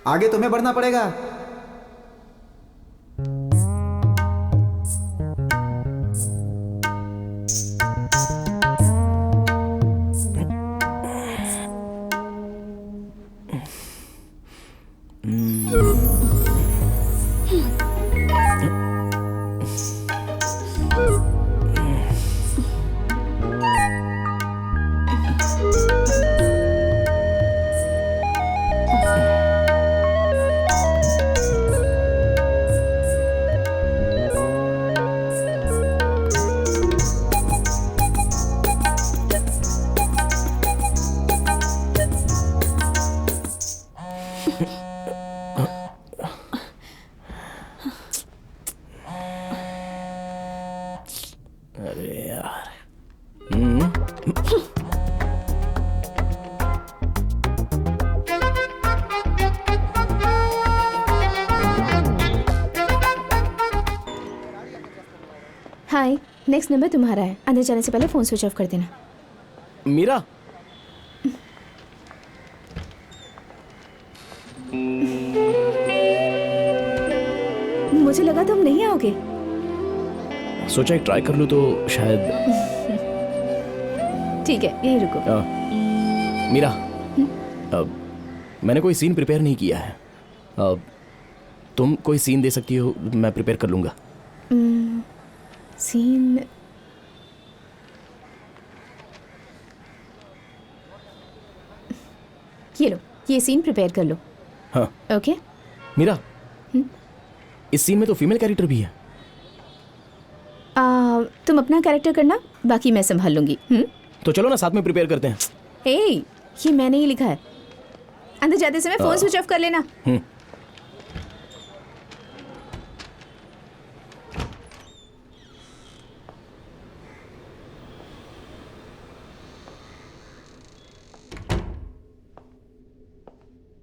आगे तुम्हें बढ़ना पड़ेगा। अरे यार। हाय, नेक्स्ट नंबर तुम्हारा है। अंदर जाने से पहले फोन स्विच ऑफ कर देना। मीरा, मुझे लगा तुम नहीं आओगे। सोचा एक ट्राई कर लूं तो शायद। ठीक है, यहीं रुको। मीरा, मैंने कोई सीन प्रिपेयर नहीं किया है। तुम कोई सीन दे सकती हो, मैं प्रिपेयर कर लूंगा। सीन ये लो, ये सीन प्रिपेयर कर लो। हाँ ओके। मीरा, इस सीन में तो फीमेल कैरेक्टर भी है। तुम अपना कैरेक्टर करना, बाकी मैं संभाल लूंगी। तो चलो ना साथ में प्रिपेयर करते हैं। ये मैंने ही लिखा है। अंदर जाते समय फोन स्विच ऑफ कर लेना।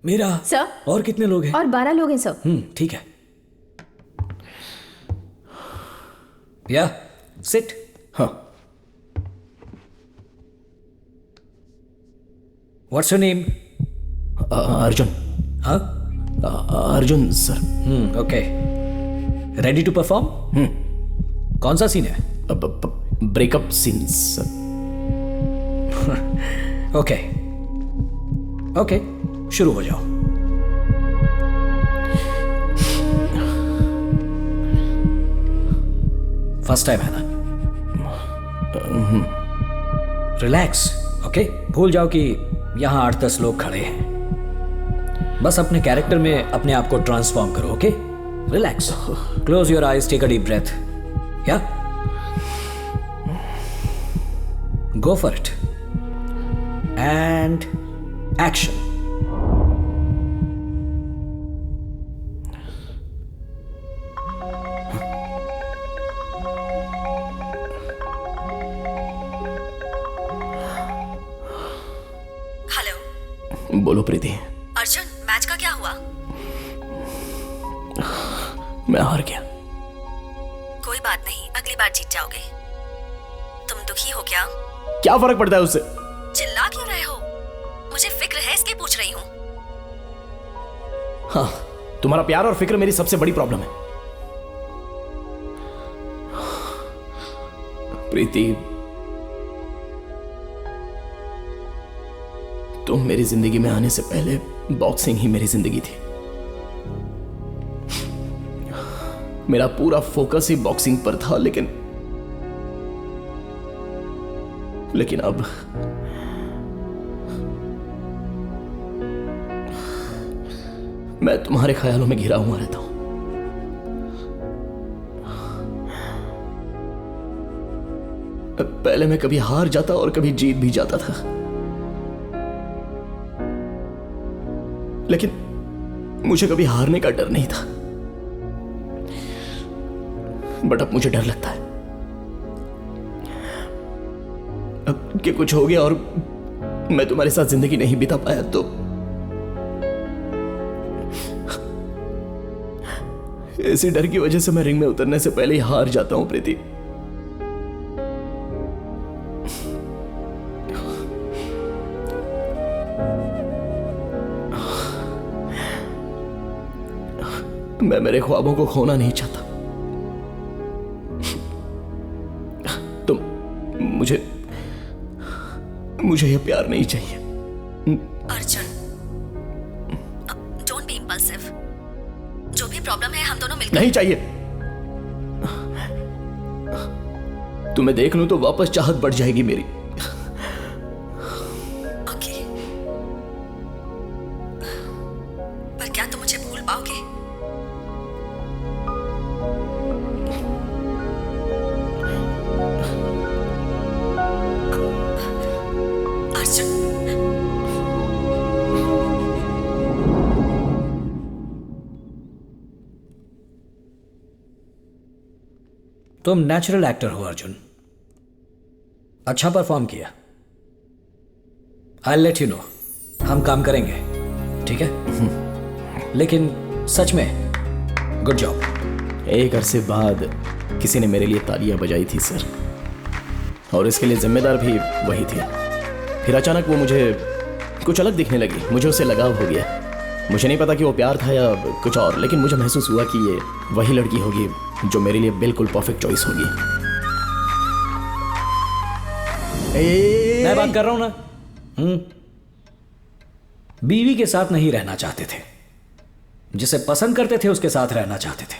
मीरा सर, और कितने लोग हैं? और 12 लोग हैं सर। ठीक है। या सिट। हाँ। What's your name? अर्जुन। हाँ, Arjun sir. Okay. Ready to perform? कौन सा सीन है? Breakup scene sir. Okay okay, शुरू हो जाओ। फर्स्ट टाइम है ना? रिलैक्स। ओके, भूल जाओ कि यहां 8-10 लोग खड़े हैं। बस अपने कैरेक्टर में अपने आप को ट्रांसफॉर्म करो। Okay, relax. Close your eyes, take a deep breath. Yeah go for it and action. Hello बोलो प्रीति। अर्जुन, मैच का क्या हुआ? मैं हार गया। कोई बात नहीं, अगली बार जीत जाओगे। तुम दुखी हो क्या? क्या फर्क पड़ता है उससे? चिल्ला क्यों रहे हो? मुझे फिक्र है इसलिए पूछ रही हूँ। हाँ, तुम्हारा प्यार और फिक्र मेरी सबसे बड़ी प्रॉब्लम है प्रीति। तुम मेरी जिंदगी में आने से पहले बॉक्सिंग ही मेरी जिंदगी थी। मेरा पूरा फोकस ही बॉक्सिंग पर था, लेकिन अब मैं तुम्हारे ख्यालों में घिरा हुआ रहता हूं। पहले मैं कभी हार जाता और कभी जीत भी जाता था, लेकिन मुझे कभी हारने का डर नहीं था। बट अब मुझे डर लगता है अब कि कुछ हो गया और मैं तुम्हारे साथ जिंदगी नहीं बिता पाया तो इसी डर की वजह से मैं रिंग में उतरने से पहले ही हार जाता हूं प्रीति। मैं मेरे ख्वाबों को खोना नहीं चाहता। तुम मुझे यह प्यार नहीं चाहिए। Arjun, don't be impulsive. जो भी प्रॉब्लम है हम दोनों मिलकर। नहीं चाहिए। तुम्हें देख लूं तो वापस चाहत बढ़ जाएगी मेरी। ओके, पर क्या तुम मुझे भूल पाओगे? अर्जुन, तुम नेचुरल एक्टर हो अर्जुन, अच्छा परफॉर्म किया। आई लेट यू नो, हम काम करेंगे, ठीक है? लेकिन सच में गुड जॉब। एक अरसे बाद किसी ने मेरे लिए तालियां बजाई थी सर, और इसके लिए जिम्मेदार भी वही थी। फिर अचानक वो मुझे कुछ अलग दिखने लगी। मुझे उससे लगाव हो गया। मुझे नहीं पता कि वो प्यार था या कुछ और, लेकिन मुझे महसूस हुआ कि ये वही लड़की होगी जो मेरे लिए बिल्कुल परफेक्ट चॉइस होगी। मैं बात कर रहा हूं ना। बीवी के साथ नहीं रहना चाहते थे, जिसे पसंद करते थे उसके साथ रहना चाहते थे।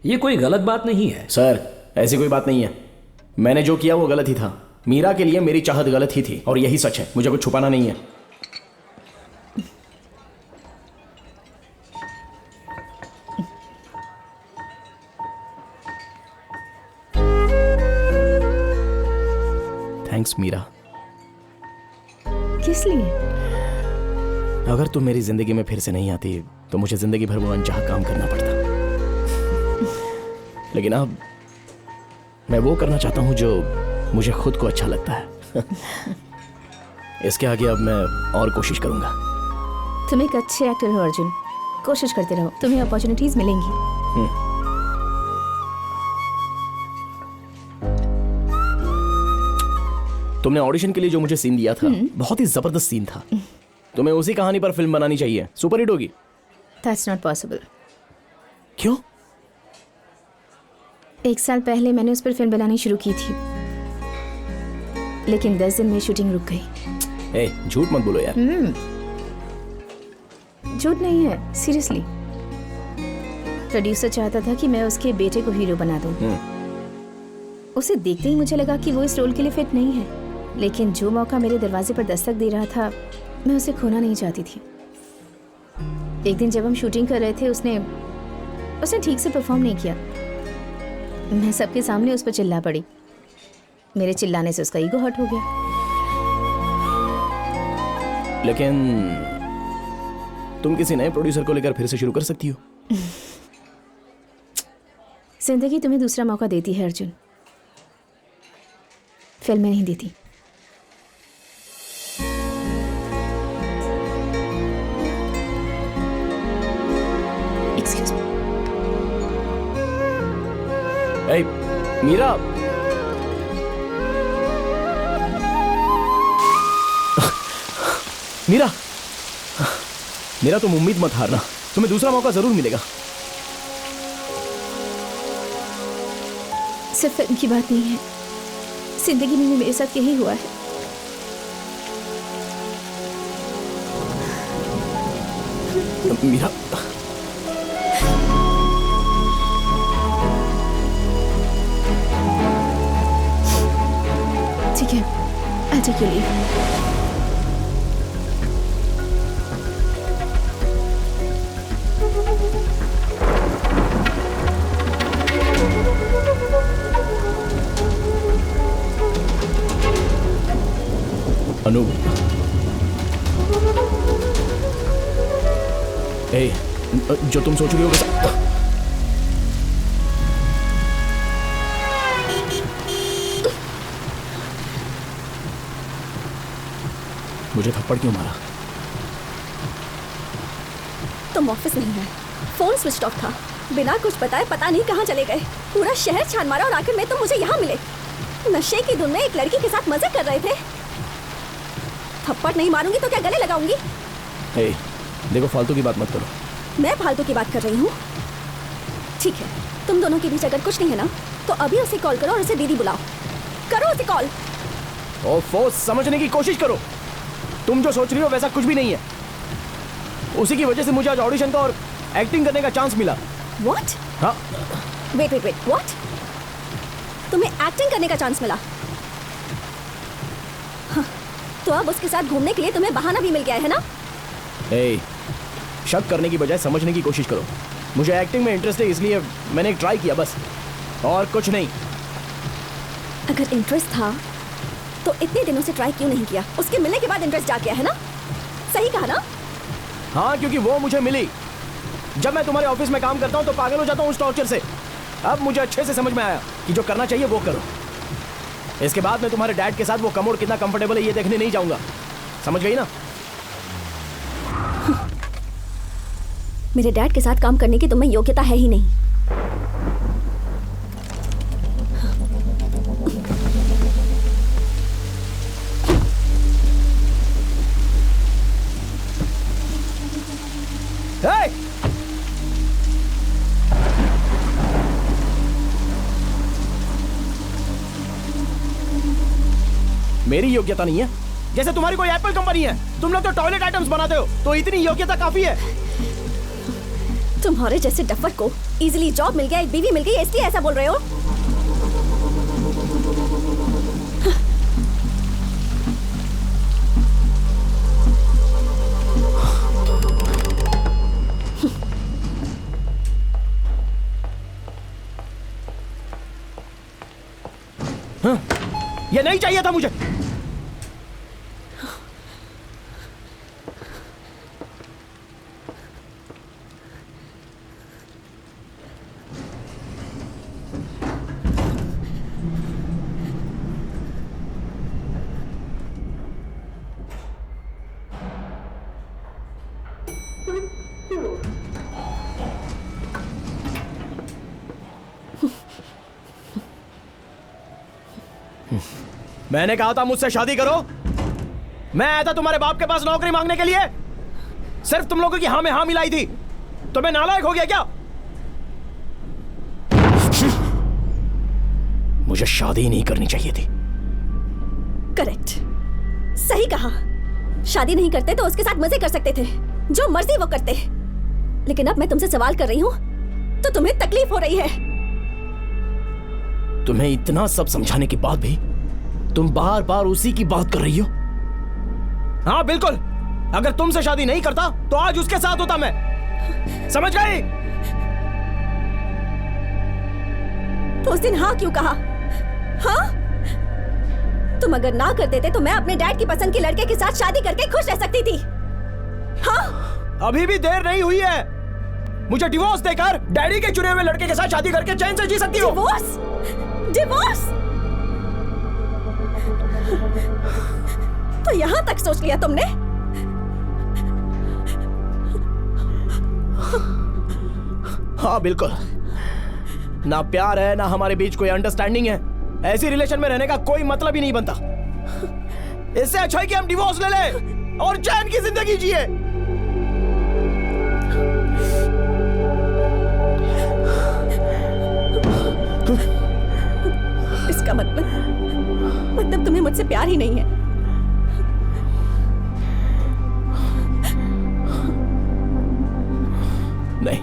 ये कोई गलत बात नहीं है सर। ऐसी कोई बात नहीं है। मैंने जो किया वो गलत ही था। मीरा के लिए मेरी चाहत गलत ही थी और यही सच है। मुझे कुछ छुपाना नहीं है। थैंक्स मीरा। किस लिए? अगर तुम मेरी जिंदगी में फिर से नहीं आती तो मुझे जिंदगी भर वो अनचाहा काम करना पड़ता। लेकिन अब मैं वो करना चाहता हूं जो मुझे खुद को अच्छा लगता है। इसके आगे अब मैं और कोशिश करूंगा। तुम एक अच्छे एक्टर हो अर्जुन, कोशिश करते रहो, तुम्हें अपॉर्चुनिटीज मिलेंगी। तुमने ऑडिशन के लिए जो मुझे सीन दिया था बहुत ही जबरदस्त सीन था। तुम्हें उसी कहानी पर फिल्म बनानी चाहिए, सुपरहिट होगी। That's not possible। क्यों? 1 साल पहले मैंने उस पर फिल्म बनानी शुरू की थी, लेकिन 10 दिन में शूटिंग रुक गई। झूठ मत बोलो यार। झूठ नहीं है, सीरियसली। प्रोड्यूसर चाहता था कि मैं उसके बेटे को हीरो बना दूं। उसे देखते ही मुझे लगा कि वो इस रोल के लिए फिट नहीं है, लेकिन जो मौका मेरे दरवाजे पर दस्तक दे रहा था मैं उसे खोना नहीं चाहती थी। एक दिन जब हम शूटिंग कर रहे थे उसने ठीक से परफॉर्म नहीं किया। मैं सबके सामने उस पर चिल्ला पड़ी। मेरे चिल्लाने से उसका ईगो हर्ट हो गया। लेकिन तुम किसी नए प्रोड्यूसर को लेकर फिर से शुरू कर सकती हो। जिंदगी तुम्हें दूसरा मौका देती है अर्जुन, फिल्में नहीं देती। Excuse me. मीरा, मीरा तुम उम्मीद मत हारना, तुम्हें दूसरा मौका जरूर मिलेगा। सिर्फ फिल्म की बात नहीं है, जिंदगी में भी मेरे साथ यही हुआ है। मीरा, ठीक है, I'll take your leave। अनु, जो तुम सोच रही हो मुझे थप्पड़ क्यों मारा? तुम ऑफिस नहीं है, फोन स्विच ऑफ था, बिना कुछ बताए पता नहीं कहाँ चले गए। पूरा शहर छान मारा और आखिर में तुम मुझे यहाँ मिले। नशे की धुन में एक लड़की के साथ मजे कर रहे थे। थप्पड़ नहीं मारूंगी तो क्या गले लगाऊंगी? देखो, फालतू की बात मत करो। मैं फालतू की बात कर रही हूँ? ठीक है, तुम दोनों के बीच अगर कुछ नहीं है ना तो अभी उसे कॉल करो और उसे दीदी बुलाओ। करो उसे कॉल। ओफो, समझने की कोशिश करो। तुम जो सोच रही हो वैसा कुछ भी नहीं है। उसी की वजह से मुझे आज ऑडिशन का और एक्टिंग करने का चांस मिला। व्हाट? हाँ। Wait wait wait, what? तुम्हें एक्टिंग करने का चांस मिला? हाँ, तो अब उसके साथ घूमने के लिए तुम्हें बहाना भी मिल गया है ना? ए, शक करने की बजाय समझने की कोशिश करो। मुझे एक्टिंग में इंटरेस्ट है, इसलिए मैंने एक ट्राई किया बस, और कुछ नहीं। अगर इंटरेस्ट था तो इतने दिनों से ट्राई क्यों नहीं किया? उसके मिलने के बाद इंटरेस्ट जाग गया है ना? सही कहा ना? हाँ, क्योंकि वो मुझे मिली। जब मैं तुम्हारे ऑफिस में काम करता हूँ तो पागल हो जाता हूँ उस टॉर्चर से। अब मुझे अच्छे से समझ में आया कि जो करना चाहिए वो करो। इसके बाद मैं तुम्हारे डैड के साथ वो कमोड कितना कंफर्टेबल है ये देखने नहीं जाऊंगा। समझ गई ना? मेरे डैड के साथ काम करने की तुम्हें योग्यता है ही नहीं। Hey! मेरी योग्यता नहीं है? जैसे तुम्हारी कोई एप्पल कंपनी है। तुम लोग तो टॉयलेट आइटम्स बनाते हो, तो इतनी योग्यता काफी है। तुम्हारे जैसे डफर को इजीली जॉब मिल गया, एक बीवी मिल गई, इसलिए ऐसा बोल रहे हो? हाँ? ये नहीं चाहिए था मुझे। मैंने कहा था मुझसे शादी करो। मैं आया था तुम्हारे बाप के पास नौकरी मांगने के लिए। सिर्फ तुम लोगों की हाँ में हाँ मिलाई थी। तो मैं नालायक हो गया क्या? मुझे शादी नहीं करनी चाहिए थी। करेक्ट, सही कहा। शादी नहीं करते तो उसके साथ मजे कर सकते थे, जो मर्जी वो करते। लेकिन अब मैं तुमसे सवाल कर रही हूँ तो तुम्हें तकलीफ हो रही है। तुम्हें इतना सब समझाने के बाद भी तुम बार बार उसी की बात कर रही हो। हाँ बिल्कुल, अगर तुमसे शादी नहीं करता तो आज उसके साथ होता मैं। समझ गई? तो उस दिन हाँ क्यों कहा? हाँ, तुम अगर ना कर देते तो मैं अपने डैड की पसंद के लड़के के साथ शादी करके खुश रह सकती थी। हाँ, अभी भी देर नहीं हुई है। मुझे डिवोर्स देकर डैडी के चुने हुए लड़के के साथ शादी करके चैन से जी सकती हो। डिवोर्स? डिवोर्स? तो यहां तक सोच लिया तुमने? हाँ बिल्कुल। ना प्यार है ना हमारे बीच कोई अंडरस्टैंडिंग है। ऐसी रिलेशन में रहने का कोई मतलब ही नहीं बनता। इससे अच्छा है कि हम डिवोर्स ले लें और चैन की जिंदगी जिए। इसका मतलब तुम्हें मुझसे प्यार ही नहीं है। नहीं,